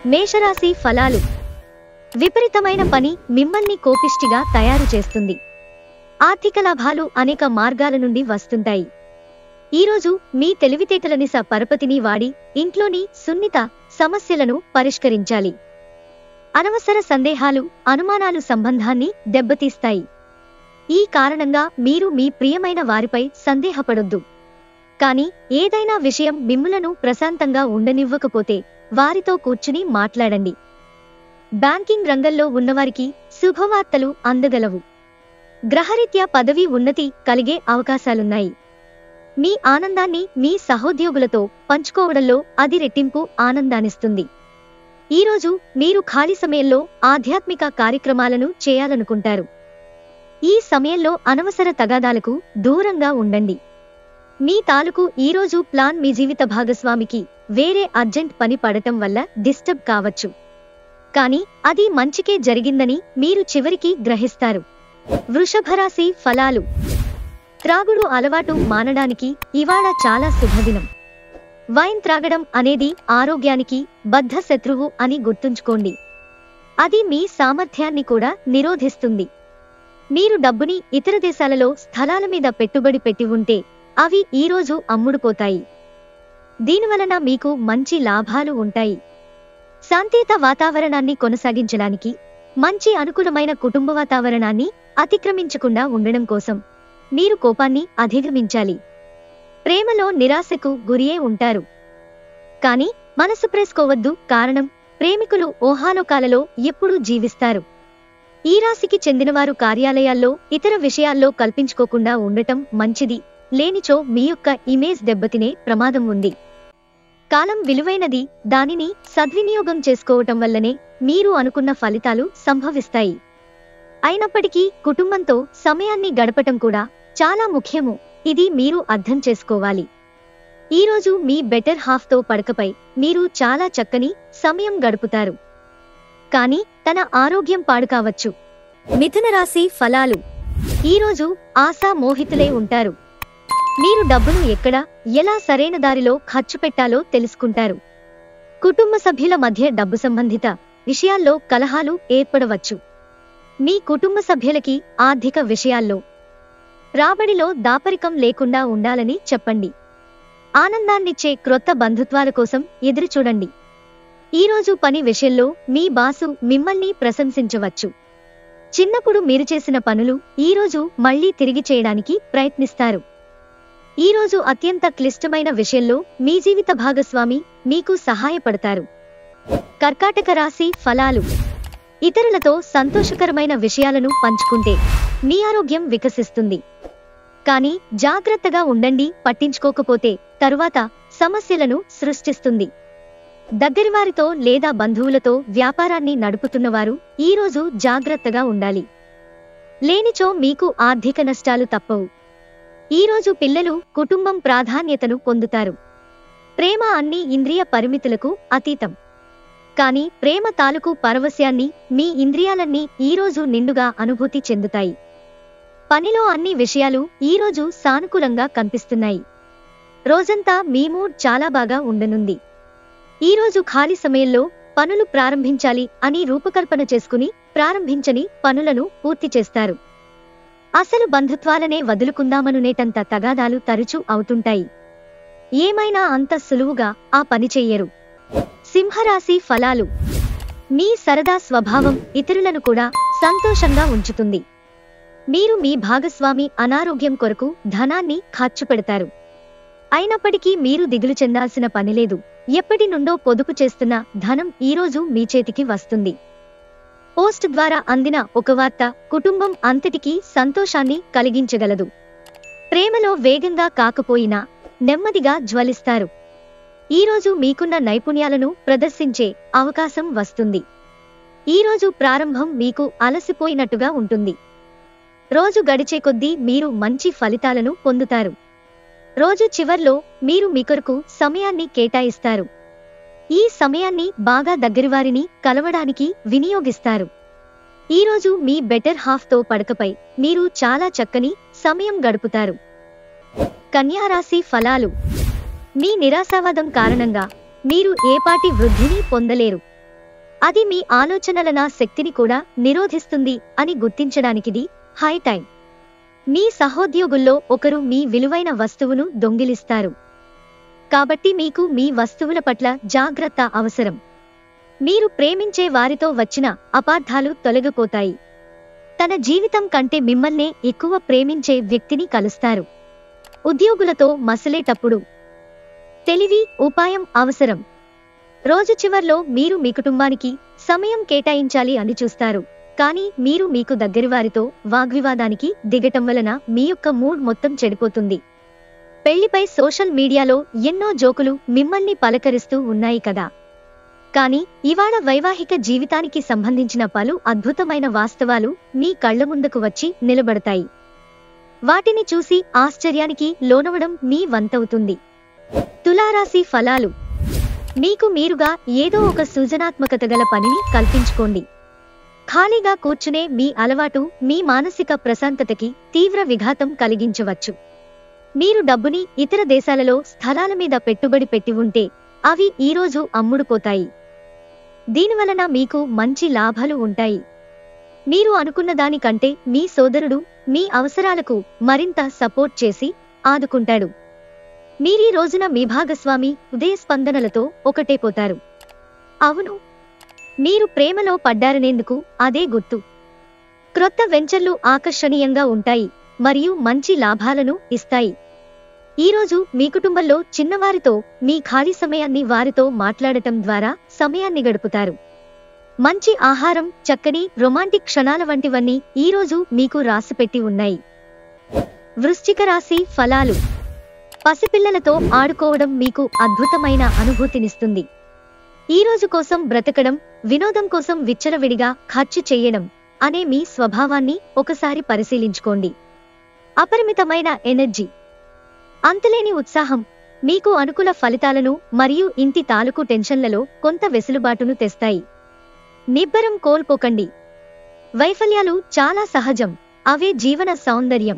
మేషరాశి ఫలాలు. విపరీతమైన పని మిమ్మల్ని కోపిష్టిగా తయారు చేస్తుంది. ఆర్థిక లాభాలు అనేక మార్గాల నుండి వస్తుంటాయి. ఈరోజు మీ తెలివితేటలని పరపతిని వాడి ఇంట్లోని సున్నిత సమస్యలను పరిష్కరించాలి. అనవసర సందేహాలు, అనుమానాలు సంబంధాన్ని దెబ్బతీస్తాయి. ఈ కారణంగా మీరు మీ ప్రియమైన వారిపై సందేహపడొద్దు. కానీ ఏదైనా విషయం మిమ్ములను ప్రశాంతంగా ఉండనివ్వకపోతే వారితో కూర్చుని మాట్లాడండి. బ్యాంకింగ్ రంగంలో ఉన్నవారికి శుభవార్తలు అందగలవు. గ్రహరీత్యా పదవీ ఉన్నతి కలిగే అవకాశాలున్నాయి. మీ ఆనందాన్ని మీ సహోద్యోగులతో పంచుకోవడంలో అది రెట్టింపు ఆనందాన్నిస్తుంది. ఈరోజు మీరు ఖాళీ సమయంలో ఆధ్యాత్మిక కార్యక్రమాలను చేయాలనుకుంటారు. ఈ సమయంలో అనవసర తగాదాలకు దూరంగా ఉండండి. మీ తాలూకు ఈరోజు ప్లాన్ మీ జీవిత భాగస్వామికి వేరే అర్జెంట్ పని పడటం వల్ల డిస్టర్బ్ కావచ్చు. కానీ అది మంచికే జరిగిందని మీరు చివరికి గ్రహిస్తారు. వృషభరాశి ఫలాలు. త్రాగుడు అలవాటు మానడానికి ఇవాళ చాలా శుభదినం. వైన్ త్రాగడం అనేది ఆరోగ్యానికి బద్ధ శత్రువు అని గుర్తుంచుకోండి. అది మీ సామర్థ్యాన్ని కూడా నిరోధిస్తుంది. మీరు డబ్బుని ఇతర దేశాలలో స్థలాల మీద పెట్టుబడి పెట్టి ఉంటే అవి ఈరోజు అమ్ముడుపోతాయి. దీనివలన మీకు మంచి లాభాలు ఉంటాయి. శాంతియుత వాతావరణాన్ని కొనసాగించడానికి, మంచి అనుకూలమైన కుటుంబ వాతావరణాన్ని అతిక్రమించకుండా ఉండడం కోసం మీరు కోపాన్ని అధిగమించాలి. ప్రేమలో నిరాశకు గురియే ఉంటారు. కానీ మనసు ప్రేసుకోవద్దు. కారణం, ప్రేమికులు ఊహాలోకాలలో ఎప్పుడూ జీవిస్తారు. ఈ రాశికి చెందినవారు కార్యాలయాల్లో ఇతర విషయాల్లో కల్పించుకోకుండా ఉండటం మంచిది. లేనిచో మీ యొక్క ఇమేజ్ దెబ్బతినే ప్రమాదం ఉంది. కాలం విలువైనది. దానిని సద్వినియోగం చేసుకోవటం వల్లనే మీరు అనుకున్న ఫలితాలు సంభవిస్తాయి. అయినప్పటికీ కుటుంబంతో సమయాన్ని గడపటం కూడా చాలా ముఖ్యము. ఇది మీరు అర్థం చేసుకోవాలి. ఈరోజు మీ బెటర్ హాఫ్తో పడకపై మీరు చాలా చక్కని సమయం గడుపుతారు. కానీ తన ఆరోగ్యం పాడు కావచ్చు. మిథున రాశి ఫలాలు. ఈరోజు ఆశా మోహితులై ఉంటారు. మీరు డబ్బును ఎక్కడ, ఎలా సరైన దారిలో ఖర్చు పెట్టాలో తెలుసుకుంటారు. కుటుంబ సభ్యుల మధ్య డబ్బు సంబంధిత విషయాల్లో కలహాలు ఏర్పడవచ్చు. మీ కుటుంబ సభ్యులకి ఆర్థిక విషయాల్లో రాబడిలో దాపరికం లేకుండా ఉండాలని చెప్పండి. ఆనందాన్నిచ్చే క్రొత్త బంధుత్వాల కోసం ఎదురుచూడండి. ఈరోజు పని విషయంలో మీ బాసు మిమ్మల్ని ప్రశంసించవచ్చు. చిన్నప్పుడు మీరు చేసిన పనులు ఈరోజు మళ్లీ తిరిగి చేయడానికి ప్రయత్నిస్తారు. ఈరోజు అత్యంత క్లిష్టమైన విషయంలో మీ జీవిత భాగస్వామి మీకు సహాయపడతారు. కర్కాటక రాశి ఫలాలు. ఇతరులతో సంతోషకరమైన విషయాలను పంచుకుంటే మీ ఆరోగ్యం వికసిస్తుంది. కానీ జాగ్రత్తగా ఉండండి. పట్టించుకోకపోతే తరువాత సమస్యలను సృష్టిస్తుంది. దగ్గరివారితో లేదా బంధువులతో వ్యాపారాన్ని నడుపుతున్నవారు ఈరోజు జాగ్రత్తగా ఉండాలి. లేనిచో మీకు ఆర్థిక నష్టాలు తప్పవు. ఈరోజు పిల్లలు, కుటుంబం ప్రాధాన్యతను పొందుతారు. ప్రేమ అన్ని ఇంద్రియ పరిమితులకు అతీతం. కానీ ప్రేమ తాలూకు పరవశ్యాన్ని మీ ఇంద్రియాలన్నీ ఈరోజు నిండుగా అనుభూతి చెందుతాయి. పనిలో అన్ని విషయాలు ఈరోజు సానుకూలంగా కనిపిస్తున్నాయి. రోజంతా మీ మూడ్ చాలా బాగా ఉండనుంది. ఈరోజు ఖాళీ సమయంలో పనులు ప్రారంభించాలి అని రూపకల్పన చేసుకుని ప్రారంభించని పనులను పూర్తి చేస్తారు. అసలు బంధుత్వాలనే వదులుకుందామనునేటంత తగాదాలు తరచూ అవుతుంటాయి. ఏమైనా అంత సులువుగా ఆ పని చెయ్యరు. సింహరాశి ఫలాలు. మీ సరదా స్వభావం ఇతరులను కూడా సంతోషంగా ఉంచుతుంది. మీరు మీ భాగస్వామి అనారోగ్యం కొరకు ధనాన్ని ఖర్చు పెడతారు. అయినప్పటికీ మీరు దిగులు చెందాల్సిన పనిలేదు. ఎప్పటి నుండో పొదుపు చేస్తున్న ధనం ఈరోజు మీ చేతికి వస్తుంది. పోస్ట్ ద్వారా అందిన ఒక వార్త కుటుంబం అంతటికీ సంతోషాన్ని కలిగించగలదు. ప్రేమలో వేగంగా కాకపోయినా నెమ్మదిగా జ్వలిస్తారు. ఈరోజు మీకున్న నైపుణ్యాలను ప్రదర్శించే అవకాశం వస్తుంది. ఈరోజు ప్రారంభం మీకు అలసిపోయినట్టుగా ఉంటుంది. రోజు గడిచే కొద్దీ మీరు మంచి ఫలితాలను పొందుతారు. రోజు చివర్లో మీరు మీ కొరకు సమయాన్ని కేటాయిస్తారు. ఈ సమయాన్ని బాగా దగ్గరివారిని కలవడానికి వినియోగిస్తారు. ఈరోజు మీ బెటర్ హాఫ్తో పడకపై మీరు చాలా చక్కని సమయం గడుపుతారు. కన్యా రాశి ఫలాలు. మీ నిరాశావాదం కారణంగా మీరు ఏపాటి వృద్ధిని పొందలేరు. అది మీ ఆలోచనల శక్తిని కూడా నిరోధిస్తుంది అని గుర్తించడానికిది హై టైం. మీ సహోద్యోగుల్లో ఒకరు మీ విలువైన వస్తువును దొంగిలిస్తారు. కాబట్టి మీకు మీ వస్తువుల పట్ల జాగ్రత్త అవసరం. మీరు ప్రేమించే వారితో వచ్చిన అపార్థాలు తొలగిపోతాయి. తన జీవితం కంటే మిమ్మల్నే ఎక్కువ ప్రేమించే వ్యక్తిని కలుస్తారు. ఉద్యోగులతో మసలేటప్పుడు తెలివి, ఉపాయం అవసరం. రోజు చివర్లో మీరు మీ కుటుంబానికి సమయం కేటాయించాలి అని చూస్తారు. కానీ మీరు మీకు దగ్గరివారితో వాగ్వివాదానికి దిగటం వలన మీ యొక్క మూడ్ మొత్తం చెడిపోతుంది. పెళ్లిపై సోషల్ మీడియాలో ఎన్నో జోకులు మిమ్మల్ని పలకరిస్తూ ఉన్నాయి కదా. కానీ ఇవాళ వైవాహిక జీవితానికి సంబంధించిన పలు అద్భుతమైన వాస్తవాలు మీ కళ్ల ముందుకు వచ్చి నిలబడతాయి. వాటిని చూసి ఆశ్చర్యానికి లోనవడం మీ వంతవుతుంది. తులారాశి ఫలాలు. మీకు మీరుగా ఏదో ఒక సృజనాత్మకత గల పనిని కల్పించుకోండి. ఖాళీగా కూర్చునే మీ అలవాటు మీ మానసిక ప్రశాంతతకి తీవ్ర విఘాతం కలిగించవచ్చు. మీరు డబ్బుని ఇతర దేశాలలో స్థలాల మీద పెట్టుబడి పెట్టి ఉంటే అవి ఈరోజు అమ్ముడుపోతాయి. దీనివలన మీకు మంచి లాభాలు ఉంటాయి. మీరు అనుకున్న దానికంటే మీ సోదరుడు మీ అవసరాలకు మరింత సపోర్ట్ చేసి ఆదుకుంటాడు. మీరీ రోజున మీ భాగస్వామి హృదయ స్పందనలతో ఒకటైపోతారు. అవును, మీరు ప్రేమలో పడ్డారనేందుకు అదే గుర్తు. క్రొత్త వెంచర్లు ఆకర్షణీయంగా ఉంటాయి మరియు మంచి లాభాలను ఇస్తాయి. ఈరోజు మీ కుటుంబంలో చిన్నవారితో మీ ఖాళీ సమయాన్ని వారితో మాట్లాడటం ద్వారా సమయాన్ని గడుపుతారు. మంచి ఆహారం, చక్కని రొమాంటిక్ క్షణాల వంటివన్నీ ఈరోజు మీకు రాసిపెట్టి ఉన్నాయి. వృశ్చిక రాశి ఫలాలు. పసిపిల్లలతో ఆడుకోవడం మీకు అద్భుతమైన అనుభూతినిస్తుంది. ఈరోజు కోసం బ్రతకడం, వినోదం కోసం విచ్చలవిడిగా ఖర్చు చేయడం అనే మీ స్వభావాన్ని ఒకసారి పరిశీలించుకోండి. అపరిమితమైన ఎనర్జీ, అంతులేని ఉత్సాహం మీకు అనుకూల ఫలితాలను మరియు ఇంటి తాలూకు టెన్షన్లలో కొంత వెసులుబాటును తెస్తాయి. నిబ్బరం కోల్పోకండి. వైఫల్యాలు చాలా సహజం, అవే జీవన సౌందర్యం.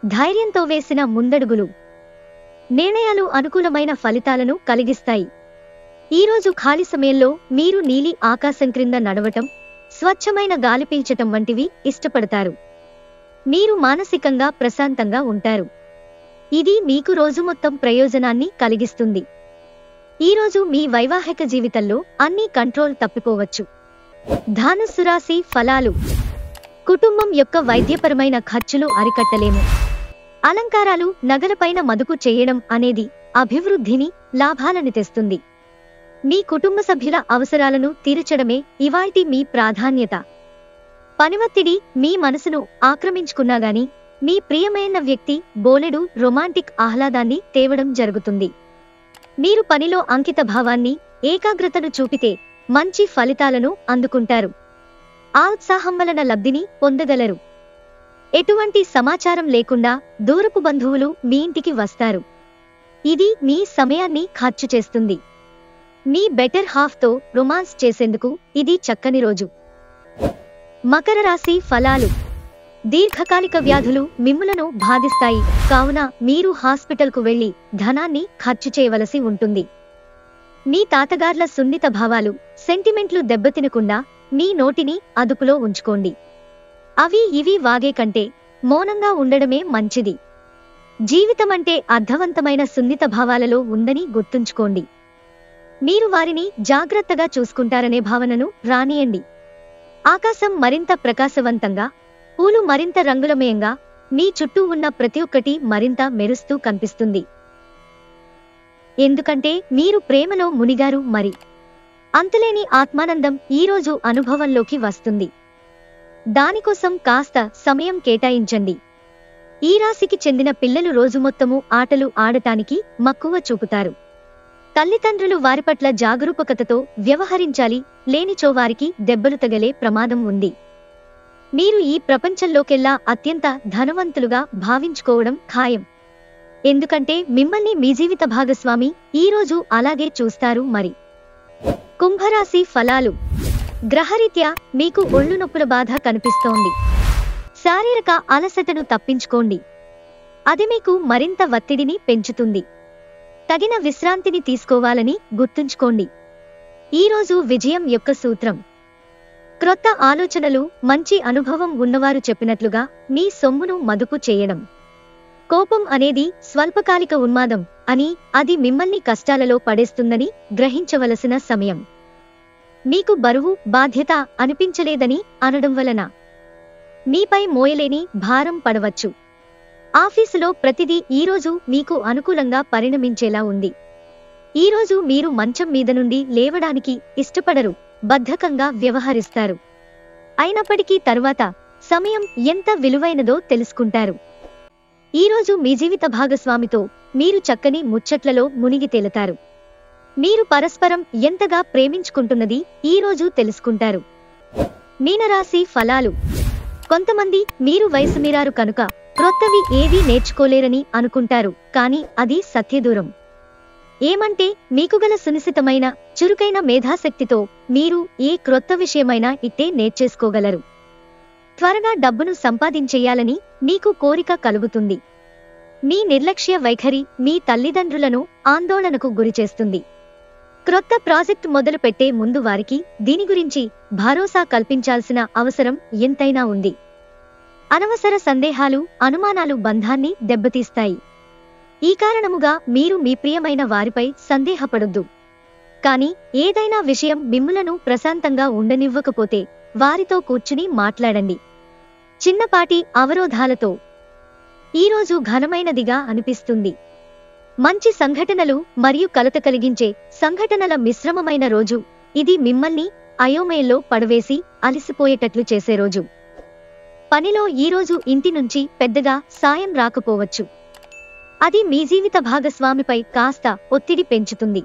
ధైర్యంతో వేసిన ముందడుగులు నిర్ణయాలు అనుకూలమైన ఫలితాలను కలిగిస్తాయి. ఈరోజు ఖాళీ సమయంలో మీరు నీలి ఆకాశం క్రింద నడవటం, స్వచ్ఛమైన గాలి పీల్చటం వంటివి ఇష్టపడతారు. మీరు మానసికంగా ప్రశాంతంగా ఉంటారు. ఇది మీకు రోజు మొత్తం ప్రయోజనాన్ని కలిగిస్తుంది. ఈరోజు మీ వైవాహిక జీవితంలో అన్ని కంట్రోల్ తప్పిపోవచ్చు. ధనుస్సు రాశి ఫలాలు. కుటుంబం యొక్క వైద్యపరమైన ఖర్చులు అరికట్టలేము. అలంకారాలు, నగలపైన మదుపు చేయడం అనేది అభివృద్ధిని, లాభాలను తెస్తుంది. మీ కుటుంబ సభ్యుల అవసరాలను తీర్చడమే ఇవాల్టి మీ ప్రాధాన్యత. పనివత్తిడి మీ మనసును ఆక్రమించుకున్నాగాని మీ ప్రియమైన వ్యక్తి బోలెడు రొమాంటిక్ ఆహ్లాదాన్ని తేవడం జరుగుతుంది. మీరు పనిలో అంకిత భావాన్ని, ఏకాగ్రతను చూపితే మంచి ఫలితాలను అందుకుంటారు. ఆ ఉత్సాహం వలన లబ్ధిని పొందగలరు. ఎటువంటి సమాచారం లేకుండా దూరపు బంధువులు మీ ఇంటికి వస్తారు. ఇది మీ సమయాన్ని ఖర్చు చేస్తుంది. మీ బెటర్ హాఫ్తో రొమాన్స్ చేసేందుకు ఇది చక్కని రోజు. మకర రాశి ఫలాలు. దీర్ఘకాలిక వ్యాధులు మిమ్ములను బాధిస్తాయి, కావున మీరు హాస్పిటల్కు వెళ్లి ధనాన్ని ఖర్చు చేయవలసి ఉంటుంది. మీ తాతగార్ల సున్నిత భావాలు, సెంటిమెంట్లు దెబ్బతినకుండా మీ నోటిని అదుపులో ఉంచుకోండి. అవి ఇవి వాగే కంటే మౌనంగా ఉండడమే మంచిది. జీవితమంటే అర్థవంతమైన సున్నిత భావాలలో ఉందని గుర్తుంచుకోండి. మీరు వారిని జాగ్రత్తగా చూసుకుంటారనే భావనను రానియండి. ఆకాశం మరింత ప్రకాశవంతంగా, పూలు మరింత రంగులమయంగా, మీ చుట్టూ ఉన్న ప్రతి ఒక్కటి మరింత మెరుస్తూ కనిపిస్తుంది. ఎందుకంటే మీరు ప్రేమలో మునిగారు. మరి అంతులేని ఆత్మానందం ఈరోజు అనుభవంలోకి వస్తుంది. దానికోసం కాస్త సమయం కేటాయించండి. ఈ రాశికి చెందిన పిల్లలు రోజు మొత్తము ఆటలు ఆడటానికి మక్కువ చూపుతారు. తల్లిదండ్రులు వారి పట్ల జాగరూకతతో వ్యవహరించాలి, లేనిచో వారికి దెబ్బలు తగలే ప్రమాదం ఉంది. మీరు ఈ ప్రపంచంలోకెల్లా అత్యంత ధనవంతులుగా భావించుకోవడం ఖాయం. ఎందుకంటే మిమ్మల్ని మీ జీవిత భాగస్వామి ఈరోజు అలాగే చూస్తారు. మరి కుంభరాశి ఫలాలు. గ్రహరీత్యా మీకు ఒళ్ళు నొప్పుల బాధ కనిపిస్తోంది. శారీరక అలసటను తప్పించుకోండి. అది మీకు మరింత ఒత్తిడిని పెంచుతుంది. తగిన విశ్రాంతిని తీసుకోవాలని గుర్తుంచుకోండి. ఈరోజు విజయం యొక్క సూత్రం: క్రొత్త ఆలోచనలు, మంచి అనుభవం ఉన్నవారు చెప్పినట్లుగా మీ సొమ్మును మదుపు చేయడం. కోపం అనేది స్వల్పకాలిక ఉన్మాదం అని, అది మిమ్మల్ని కష్టాలలో పడేస్తుందని గ్రహించవలసిన సమయం. మీకు బరువు, బాధ్యత అనిపించలేదని అనడం వలన మీపై మోయలేని భారం పడవచ్చు. ఆఫీసులో ప్రతిదీ ఈరోజు మీకు అనుకూలంగా పరిణమించేలా ఉంది. ఈరోజు మీరు మంచం మీద నుండి లేవడానికి ఇష్టపడరు, బద్ధకంగా వ్యవహరిస్తారు. అయినప్పటికీ తరువాత సమయం ఎంత విలువైనదో తెలుసుకుంటారు. ఈరోజు మీ జీవిత భాగస్వామితో మీరు చక్కని ముచ్చట్లలో మునిగి తేలుతారు. మీరు పరస్పరం ఎంతగా ప్రేమించుకుంటున్నది ఈరోజు తెలుసుకుంటారు. మీనరాశి ఫలాలు: కొంతమంది మీరు వయసు మీరారు కనుక క్రొత్తవి ఏవీ నేర్చుకోలేరని అనుకుంటారు, కానీ అది సత్యదూరం. ఏమంటే మీకుగల సునిశితమైన, చురుకైన మేధాశక్తితో మీరు ఏ క్రొత్త విషయమైనా ఇట్టే నేర్చేసుకోగలరు. త్వరగా డబ్బును సంపాదించేయాలని మీకు కోరిక కలుగుతుంది. మీ నిర్లక్ష్య వైఖరి మీ తల్లిదండ్రులను ఆందోళనకు గురిచేస్తుంది. క్రొత్త ప్రాజెక్ట్ మొదలు పెట్టే ముందు వారికి దీని గురించి భరోసా కల్పించాల్సిన అవసరం ఎంతైనా ఉంది. అనవసర సందేహాలు, అనుమానాలు బంధాన్ని దెబ్బతీస్తాయి. ఈ కారణముగా మీరు మీ ప్రియమైన వారిపై సందేహపడొద్దు. కానీ ఏదైనా విషయం మిమ్ములను ప్రశాంతంగా ఉండనివ్వకపోతే వారితో కూర్చుని మాట్లాడండి. చిన్నపాటి అవరోధాలతో ఈరోజు ఘనమైనదిగా అనిపిస్తుంది. మంచి సంఘటనలు మరియు కలత కలిగించే సంఘటనల మిశ్రమమైన రోజు ఇది. మిమ్మల్ని అయోమయంలో పడవేసి అలసిపోయేటట్లు చేసే రోజు. పనిలో ఈరోజు ఇంటి నుంచి పెద్దగా సాయం రాకపోవచ్చు. అది మీ జీవిత భాగస్వామిపై కాస్త ఒత్తిడి పెంచుతుంది.